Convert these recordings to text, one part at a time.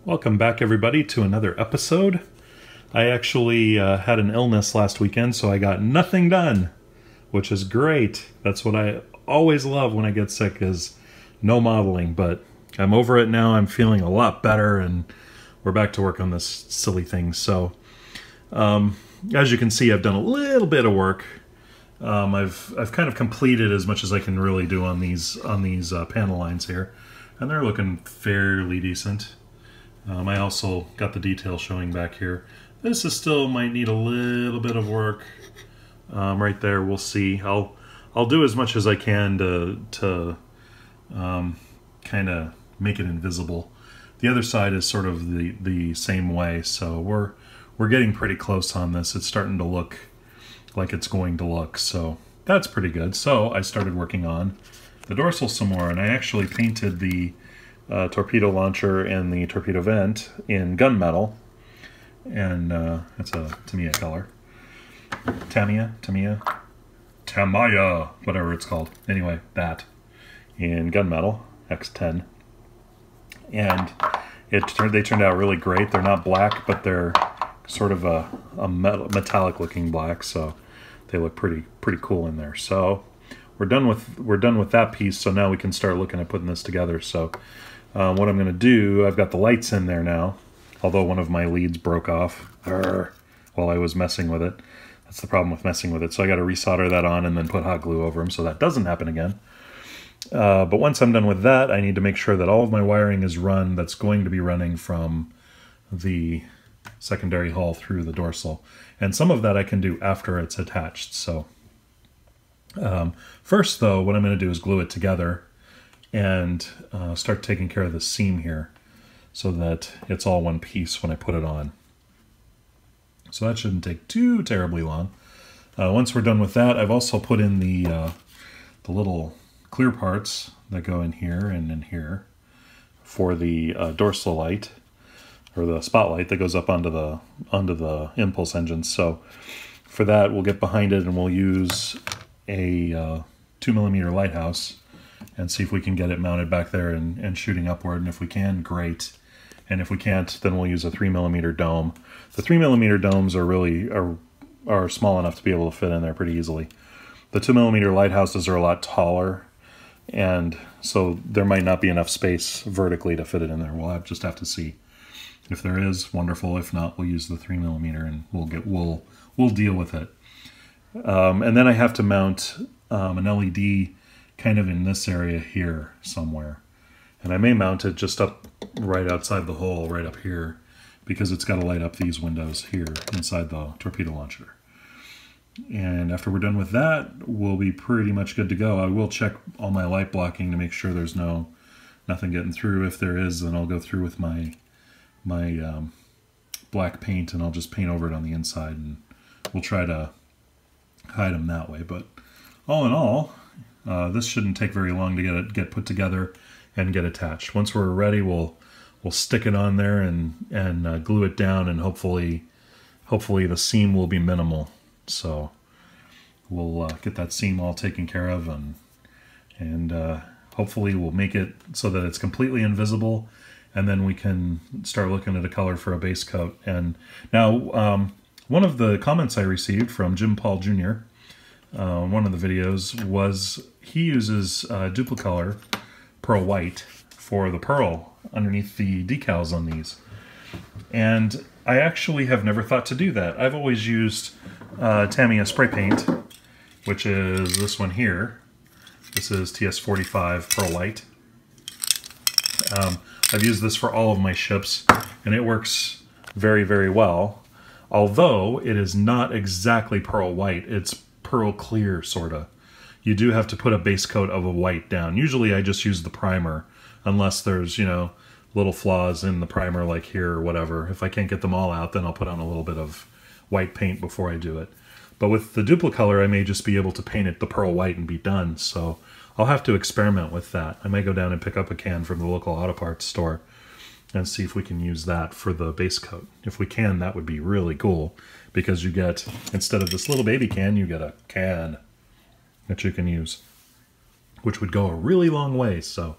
Welcome back, everybody, to another episode. I actually had an illness last weekend, so I got nothing done, which is great. That's what I always love when I get sick, is no modeling. But I'm over it now. I'm feeling a lot better, and we're back to work on this silly thing. So, as you can see, I've done a little bit of work. I've kind of completed as much as I can really do on these panel lines here, and they're looking fairly decent. I also got the detail showing back here. This is still might need a little bit of work right there. We'll see. I'll do as much as I can to kind of make it invisible. The other side is sort of the same way, so we're getting pretty close on this. It's starting to look like it's going to look, so that's pretty good. So I started working on the dorsal some more, and I actually painted the torpedo launcher and the torpedo vent in gunmetal, and it's a Tamiya color. Tamiya, whatever it's called. Anyway, that in gunmetal X10, and they turned out really great. They're not black, but they're sort of a metallic looking black, so they look pretty cool in there. So we're done with that piece. So now we can start looking at putting this together. So what I'm going to do, I've got the lights in there now, although one of my leads broke off while I was messing with it. That's the problem with messing with it. So I got to resolder that on and then put hot glue over them so that doesn't happen again. But once I'm done with that, I need to make sure that all of my wiring is run that's going to be running from the secondary hull through the dorsal. And some of that I can do after it's attached. So first, though, what I'm going to do is glue it together and start taking care of the seam here so that it's all one piece when I put it on. So that shouldn't take too terribly long. Once we're done with that, I've also put in the little clear parts that go in here and in here for the dorsal light, or the spotlight that goes up onto the impulse engine. So for that, we'll get behind it and we'll use a 2mm lighthouse and see if we can get it mounted back there and shooting upward. And if we can, great. And if we can't, then we'll use a 3mm dome. The 3mm domes are small enough to be able to fit in there pretty easily. The 2mm lighthouses are a lot taller, and so there might not be enough space vertically to fit it in there. We'll just have to see. If there is, wonderful. If not, we'll use the 3mm and we'll deal with it. And then I have to mount an LED kind of in this area here somewhere. And I may mount it just up right outside the hole, right up here, because it's got to light up these windows here inside the torpedo launcher. And after we're done with that, we'll be pretty much good to go. I will check all my light blocking to make sure there's nothing getting through. If there is, then I'll go through with my black paint and I'll just paint over it on the inside, and we'll try to hide them that way. But all in all, this shouldn't take very long to get put together and get attached. Once we're ready, we'll stick it on there and glue it down, and hopefully the seam will be minimal. So we'll get that seam all taken care of, and hopefully we'll make it so that it's completely invisible, and then we can start looking at a color for a base coat. And now one of the comments I received from Jim Paul Jr., one of the videos, was he uses duplicolor pearl white for the pearl underneath the decals on these. And I actually have never thought to do that. I've always used Tamiya spray paint, which is this one here. This is TS45 pearl white. I've used this for all of my ships, and it works very, very well. Although it is not exactly pearl white, it's pearl clear, sorta. You do have to put a base coat of a white down. Usually I just use the primer, unless there's, little flaws in the primer like here or whatever. If I can't get them all out, then I'll put on a little bit of white paint before I do it. But with the duplicolor, I may just be able to paint it the pearl white and be done. So I'll have to experiment with that. I may go down and pick up a can from the local auto parts store and see if we can use that for the base coat. If we can, that would be really cool, because you get, instead of this little baby can, you get a can that you can use, which would go a really long way. So,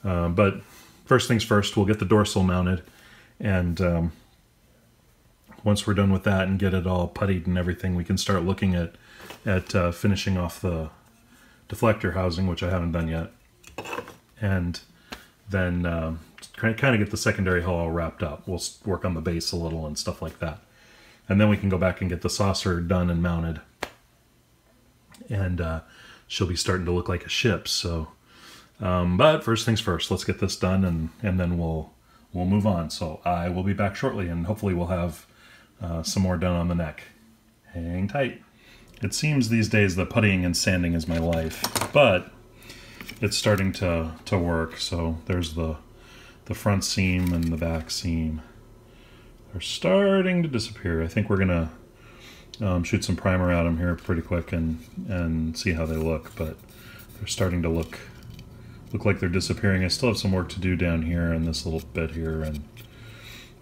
but first things first, we'll get the dorsal mounted, And once we're done with that and get it all puttied and everything, we can start looking at finishing off the deflector housing, which I haven't done yet. And then kind of get the secondary hull all wrapped up. We'll work on the base a little and stuff like that. And then we can go back and get the saucer done and mounted. And she'll be starting to look like a ship. So, but first things first, let's get this done, and then we'll move on. So I will be back shortly, and hopefully we'll have some more done on the neck. Hang tight. It seems these days that puttying and sanding is my life, but it's starting to work. So there's the front seam and the back seam are starting to disappear. I think we're gonna shoot some primer at them here pretty quick and see how they look, but they're starting to look like they're disappearing. I still have some work to do down here and this little bit here, and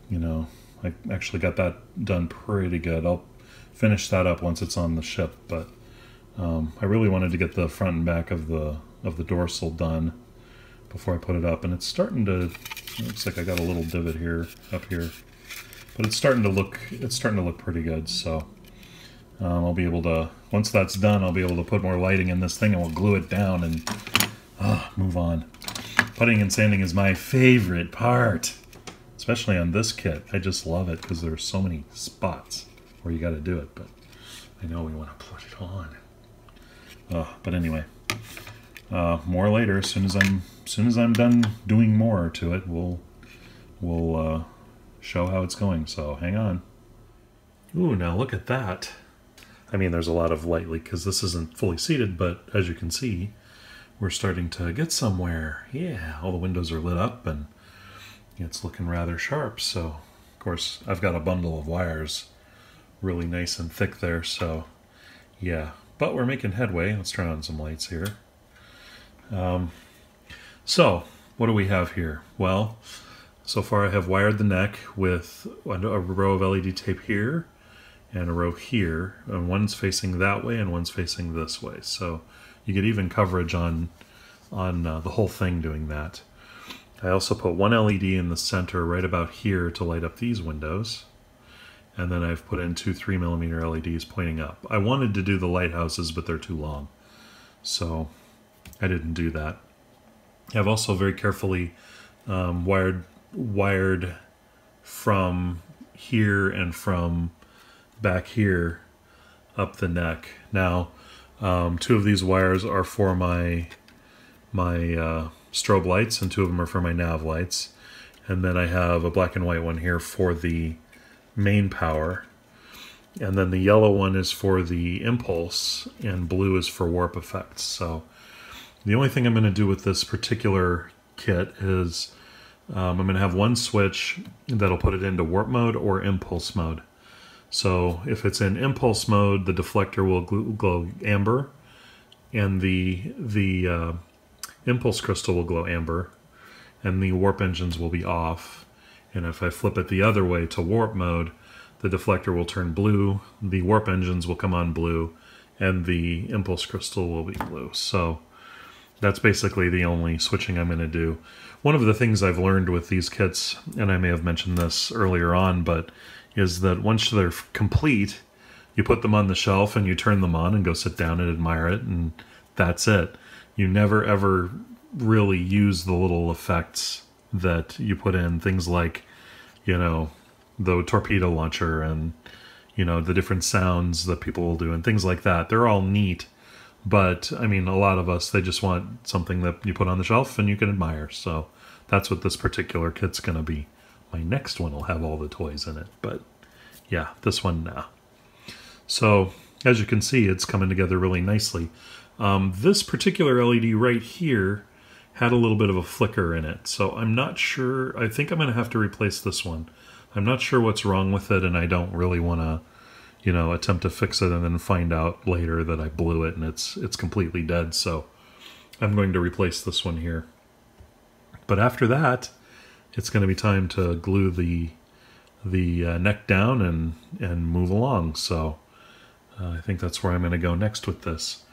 you know, I actually got that done pretty good. I'll finish that up once it's on the ship, but I really wanted to get the front and back of the dorsal done before I put it up, and it's starting to, it looks like I got a little divot here, up here, but it's starting to look pretty good. So I'll be able to, once that's done, I'll be able to put more lighting in this thing, and we'll glue it down and move on. Putting and sanding is my favorite part, especially on this kit. I just love it because there's so many spots where you got to do it, but I know we want to put it on. But anyway, more later. As soon as I'm done doing more to it, we'll show how it's going. So hang on. Ooh, now look at that. I mean, there's a lot of light leak because this isn't fully seated, but as you can see, we're starting to get somewhere. Yeah, all the windows are lit up and it's looking rather sharp. So, of course, I've got a bundle of wires really nice and thick there, so yeah. But we're making headway. Let's turn on some lights here. So, what do we have here? Well, so far I have wired the neck with a row of LED tape here and a row here, and one's facing that way and one's facing this way. So you get even coverage on the whole thing doing that. I also put one LED in the center right about here to light up these windows. And then I've put in two 3mm LEDs pointing up. I wanted to do the lighthouses, but they're too long, so I didn't do that. I've also very carefully wired from here and from back here up the neck. Now, two of these wires are for my strobe lights, and two of them are for my nav lights. And then I have a black and white one here for the main power, and then the yellow one is for the impulse, and blue is for warp effects. So the only thing I'm going to do with this particular kit is I'm going to have one switch that'll put it into warp mode or impulse mode. So if it's in impulse mode, the deflector will glow amber, and the impulse crystal will glow amber, and the warp engines will be off. And if I flip it the other way to warp mode, the deflector will turn blue, the warp engines will come on blue, and the impulse crystal will be blue. So that's basically the only switching I'm going to do. One of the things I've learned with these kits, and I may have mentioned this earlier on, but is that once they're complete, you put them on the shelf and you turn them on and go sit down and admire it, and that's it. You never ever really use the little effects that you put in, things like, you know, the torpedo launcher and, you know, the different sounds that people will do and things like that. They're all neat, but I mean, a lot of us, they just want something that you put on the shelf and you can admire. So that's what this particular kit's going to be. My next one will have all the toys in it, but yeah, this one now. So as you can see, it's coming together really nicely. This particular LED right here had a little bit of a flicker in it, so I'm not sure. I think I'm going to have to replace this one. I'm not sure what's wrong with it, and I don't really want to, you know, attempt to fix it and then find out later that I blew it and it's completely dead. So I'm going to replace this one here. But after that, it's going to be time to glue the neck down and move along. So I think that's where I'm going to go next with this.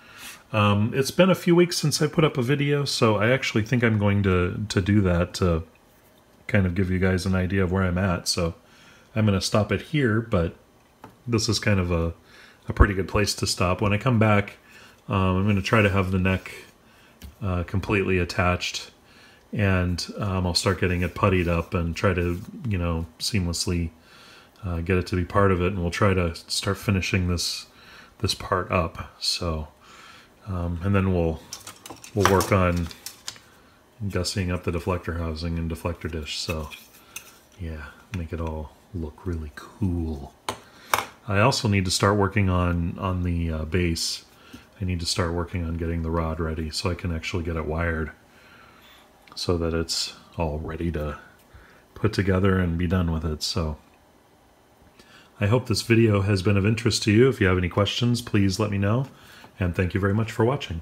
It's been a few weeks since I put up a video, so I actually think I'm going to do that, to kind of give you guys an idea of where I'm at. So I'm going to stop it here, but this is kind of a pretty good place to stop. When I come back, I'm going to try to have the neck completely attached, and I'll start getting it puttied up and try to, seamlessly get it to be part of it, and we'll try to start finishing this part up. So, and then we'll work on gussying up the deflector housing and deflector dish. So, yeah, make it all look really cool. I also need to start working on the base. I need to start working on getting the rod ready so I can actually get it wired so that it's all ready to put together and be done with it. So I hope this video has been of interest to you. If you have any questions, please let me know. And thank you very much for watching.